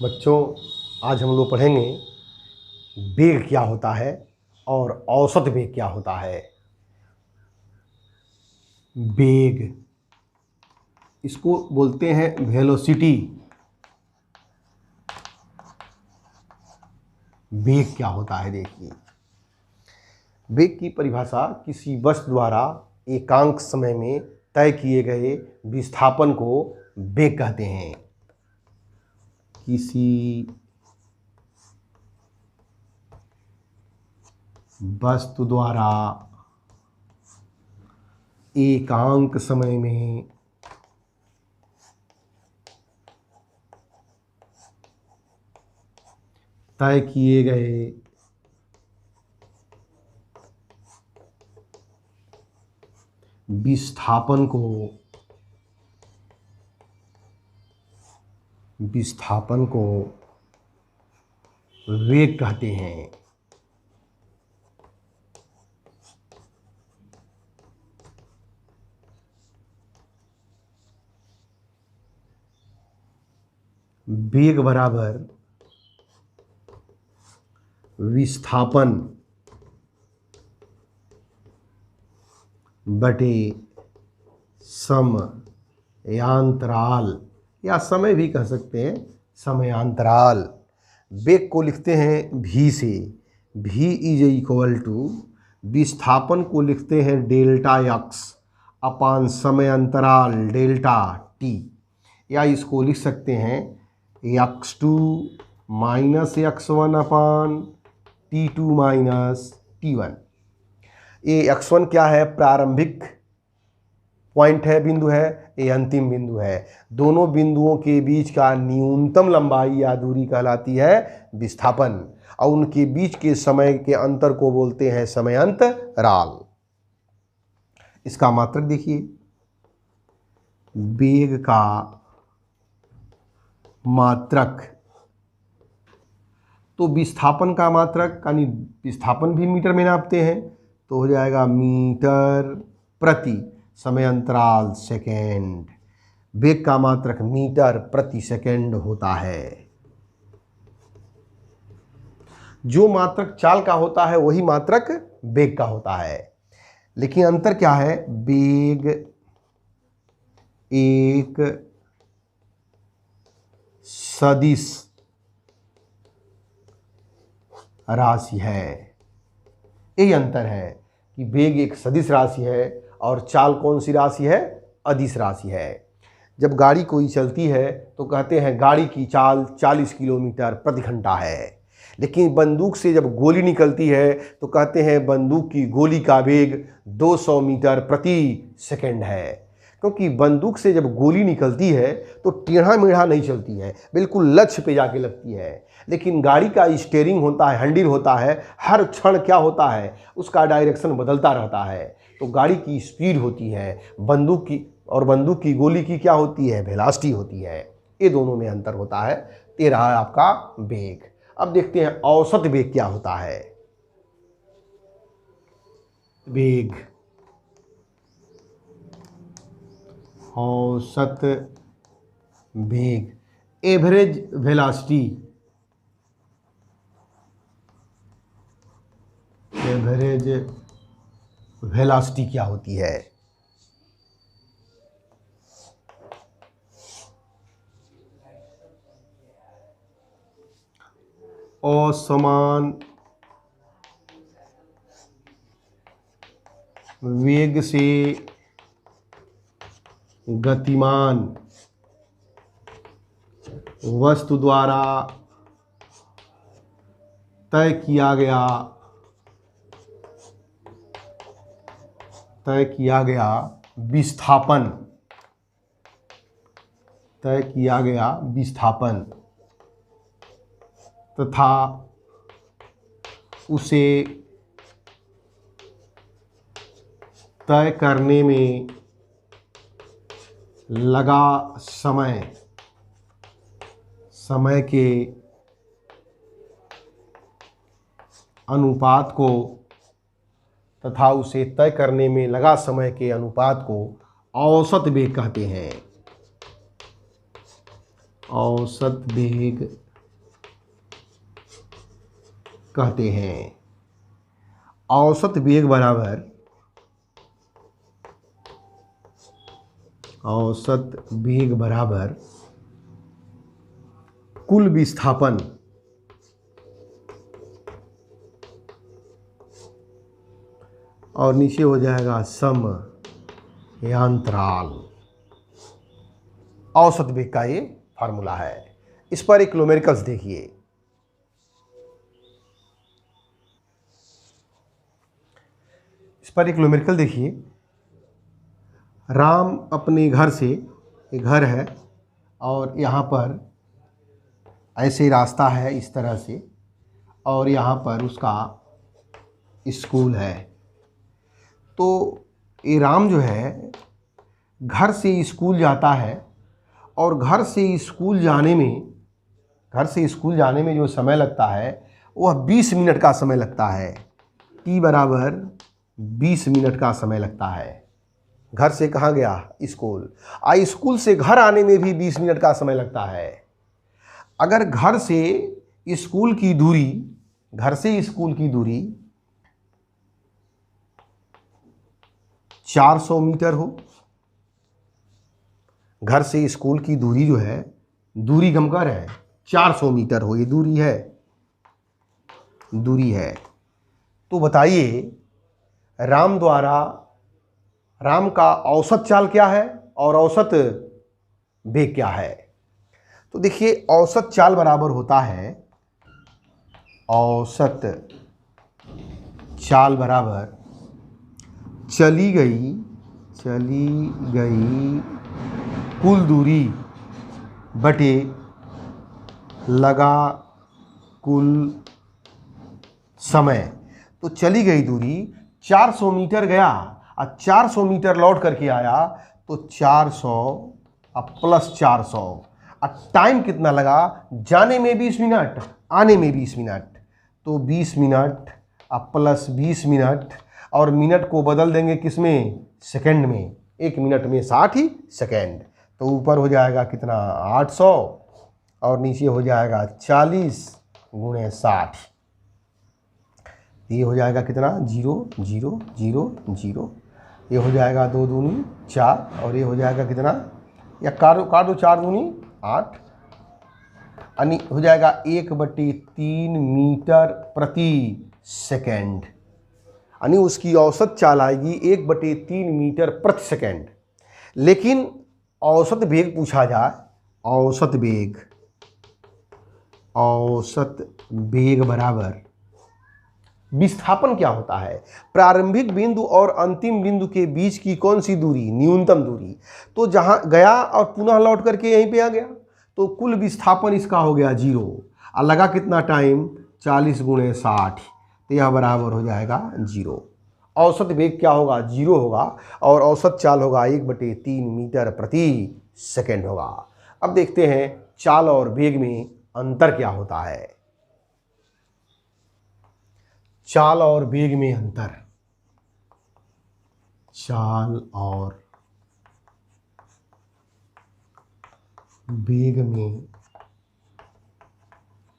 बच्चों, आज हम लोग पढ़ेंगे वेग क्या होता है और औसत वेग क्या होता है। वेग, इसको बोलते हैं वेलोसिटी। वेग क्या होता है, देखिए। वेग की परिभाषा किसी वस्तु द्वारा एकांक समय में तय किए गए विस्थापन को वेग कहते हैं। किसी वस्तु द्वारा एकांक समय में तय किए गए विस्थापन को वेग कहते हैं। वेग बराबर विस्थापन बटे समयांतराल, या समय भी कह सकते हैं, समयांतराल। वेग को लिखते हैं v से। v इज इक्वल टू विस्थापन को लिखते हैं डेल्टा x अपान समयांतराल डेल्टा t, या इसको लिख सकते हैं x2 माइनस x1 अपान t2 माइनस t1। ये x1 क्या है? प्रारंभिक पॉइंट है, बिंदु है। ये अंतिम बिंदु है। दोनों बिंदुओं के बीच का न्यूनतम लंबाई या दूरी कहलाती है विस्थापन, और उनके बीच के समय के अंतर को बोलते हैं समयांतराल। इसका मात्रक देखिए, वेग का मात्रक, तो विस्थापन का मात्रक यानी विस्थापन भी मीटर में नापते हैं, तो हो जाएगा मीटर प्रति समयांतराल सेकेंड। वेग का मात्रक मीटर प्रति सेकेंड होता है। जो मात्रक चाल का होता है वही मात्रक वेग का होता है, लेकिन अंतर क्या है? वेग एक सदिश राशि है। यही अंतर है कि वेग एक सदिश राशि है और चाल कौन सी राशि है? अदिश राशि है। जब गाड़ी कोई चलती है तो कहते हैं गाड़ी की चाल 40 किलोमीटर प्रति घंटा है, लेकिन बंदूक से जब गोली निकलती है तो कहते हैं बंदूक की गोली का वेग 200 मीटर प्रति सेकंड है। क्योंकि बंदूक से जब गोली निकलती है तो टेढ़ा मेढ़ा नहीं चलती है, बिल्कुल लक्ष्य पे जाके लगती है। लेकिन गाड़ी का स्टीयरिंग होता है, हैंडल होता है, हर क्षण क्या होता है? उसका डायरेक्शन बदलता रहता है। तो गाड़ी की स्पीड होती है, बंदूक की गोली की क्या होती है? वेलोसिटी होती है। ये दोनों में अंतर होता है। ये रहा आपका वेग। अब देखते हैं औसत वेग क्या होता है। वेग, औसत वेग, एवरेज वेलोसिटी। एवरेज वेलोसिटी क्या होती है? असमान वेग से गतिमान वस्तु द्वारा तय किया गया विस्थापन तथा उसे तय करने में लगा समय के अनुपात को तथा उसे तय करने में लगा समय के अनुपात को औसत वेग कहते हैं। औसत वेग कहते हैं। औसत वेग बराबर कुल विस्थापन और नीचे हो जाएगा समयांतराल। औसत वेग का ये फार्मूला है। इस पर एक न्यूमेरिकल्स देखिए। इस पर एक न्यूमेरिकल देखिए। राम अपने घर से, एक घर है और यहाँ पर ऐसे रास्ता है इस तरह से, और यहाँ पर उसका स्कूल है। तो ये राम जो है घर से स्कूल जाता है और घर से स्कूल जाने में जो समय लगता है वह 20 मिनट का समय लगता है। t बराबर 20 मिनट का समय लगता है। घर से कहाँ गया? स्कूल। स्कूल से घर आने में भी 20 मिनट का समय लगता है। अगर घर से स्कूल की दूरी 400 मीटर हो, घर से स्कूल की दूरी जो है, दूरी हम कह रहे हैं 400 मीटर हो, ये दूरी है। तो बताइए राम का औसत चाल क्या है और औसत वेग क्या है? तो देखिए औसत चाल बराबर होता है, औसत चाल बराबर चली गई कुल दूरी बटे लगा कुल समय। तो चली गई दूरी 400 मीटर गया और 400 मीटर लौट करके आया, तो 400 अब प्लस 400 और टाइम कितना लगा? जाने में 20 मिनट, आने में 20 मिनट, तो 20 मिनट अब प्लस 20 मिनट, और मिनट को बदल देंगे किसमें? सेकंड में। 1 मिनट में 60 सेकंड। तो ऊपर हो जाएगा कितना? 800 और नीचे हो जाएगा 40 गुणे 60। ये हो जाएगा कितना? 0 0 0 0। ये हो जाएगा 2 दूनी 4 और ये हो जाएगा कितना? या काट दो 4 दूनी 8, यानी हो जाएगा 1/3 मीटर प्रति सेकेंड। यानी उसकी औसत चाल आएगी 1/3 मीटर प्रति सेकेंड। लेकिन औसत वेग पूछा जाए, औसत वेग बराबर विस्थापन क्या होता है? प्रारंभिक बिंदु और अंतिम बिंदु के बीच की कौन सी दूरी? न्यूनतम दूरी। तो जहां गया और पुनः लौट करके यहीं पे आ गया, तो कुल विस्थापन इसका हो गया 0। और लगा कितना टाइम? 40 गुणे 60, तो यह बराबर हो जाएगा 0। औसत वेग क्या होगा? 0 होगा और औसत चाल होगा 1/3 मीटर प्रति सेकेंड होगा। अब देखते हैं चाल और वेग में अंतर क्या होता है। चाल और वेग में अंतर। चाल और वेग में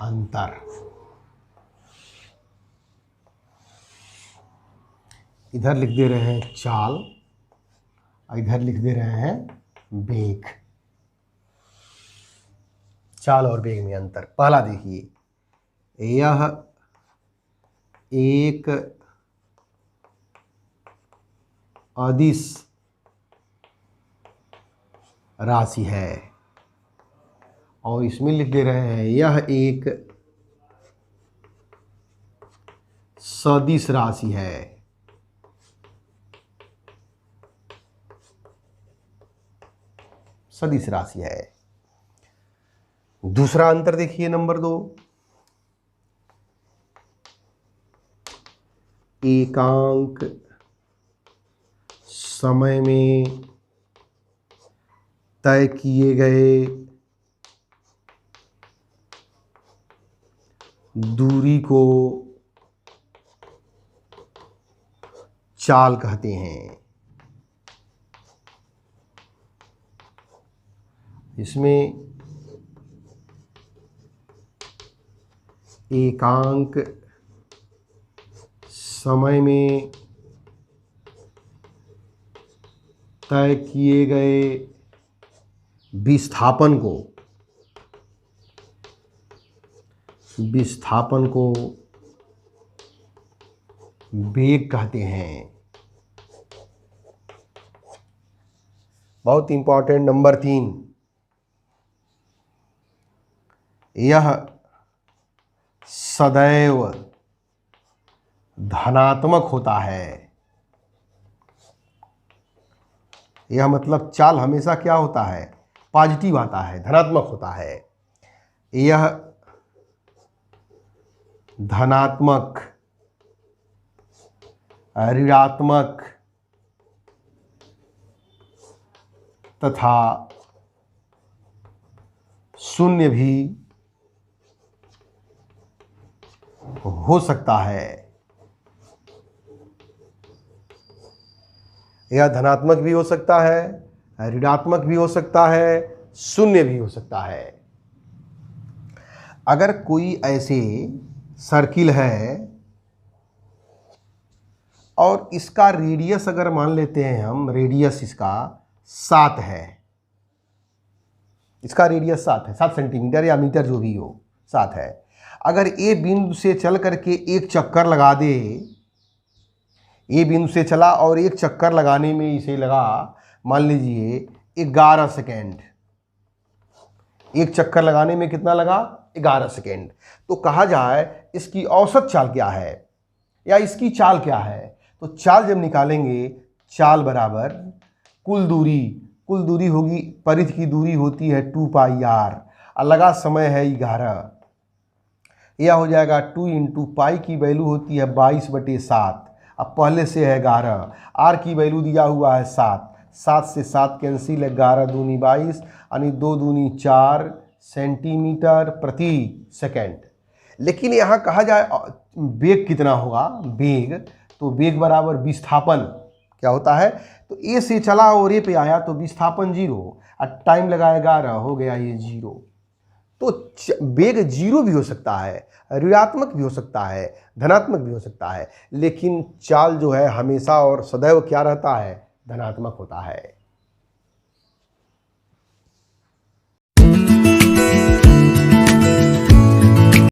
अंतर। इधर लिख दे रहे हैं चाल, इधर लिख दे रहे हैं वेग। चाल और वेग में अंतर। पहला देखिए, यह एक अदिश राशि है और इसमें लिख दे रहे हैं यह एक सदिश राशि है। सदिश राशि है। दूसरा अंतर देखिए नंबर 2, एकांक समय में तय किए गए दूरी को चाल कहते हैं। इसमें एकांक समय में तय किए गए विस्थापन को वेग कहते हैं। बहुत इंपॉर्टेंट नंबर 3, यह सदैव धनात्मक होता है। यह मतलब चाल हमेशा क्या होता है, पॉजिटिव आता है, धनात्मक होता है। यह धनात्मक, ऋणात्मक तथा शून्य भी हो सकता है। यह धनात्मक भी हो सकता है, ऋणात्मक भी हो सकता है, शून्य भी हो सकता है। अगर कोई ऐसे सर्किल है और इसका रेडियस अगर मान लेते हैं हम, रेडियस इसका 7 है, इसका रेडियस 7 है, 7 सेंटीमीटर या मीटर जो भी हो, 7 है। अगर ए बिंदु से चल करके एक चक्कर लगा दे, ए बिंदु से चला और एक चक्कर लगाने में इसे लगा मान लीजिए 11 सेकेंड, एक चक्कर लगाने में कितना लगा, 11 सेकेंड। तो कहा जाए इसकी औसत चाल क्या है या इसकी चाल क्या है, तो चाल जब निकालेंगे, चाल बराबर कुल दूरी होगी, परिध की दूरी होती है 2πr और लगा समय है 11, यह हो जाएगा 2 × पाई की वैल्यू होती है 22/7, अब पहले से है 11, आर की वैल्यू दिया हुआ है 7, 7 से 7 कैंसिल, 11 दूनी 22 यानी 2 दूनी 4 सेंटीमीटर प्रति सेकेंड। लेकिन यहाँ कहा जाए वेग कितना होगा, वेग, तो वेग बराबर विस्थापन क्या होता है, तो ए से चला और ए पे आया तो विस्थापन 0 और टाइम लगाया 11, हो गया ये 0। तो वेग 0 भी हो सकता है, ऋणात्मक भी हो सकता है, धनात्मक भी हो सकता है, लेकिन चाल जो है हमेशा और सदैव क्या रहता है, धनात्मक होता है।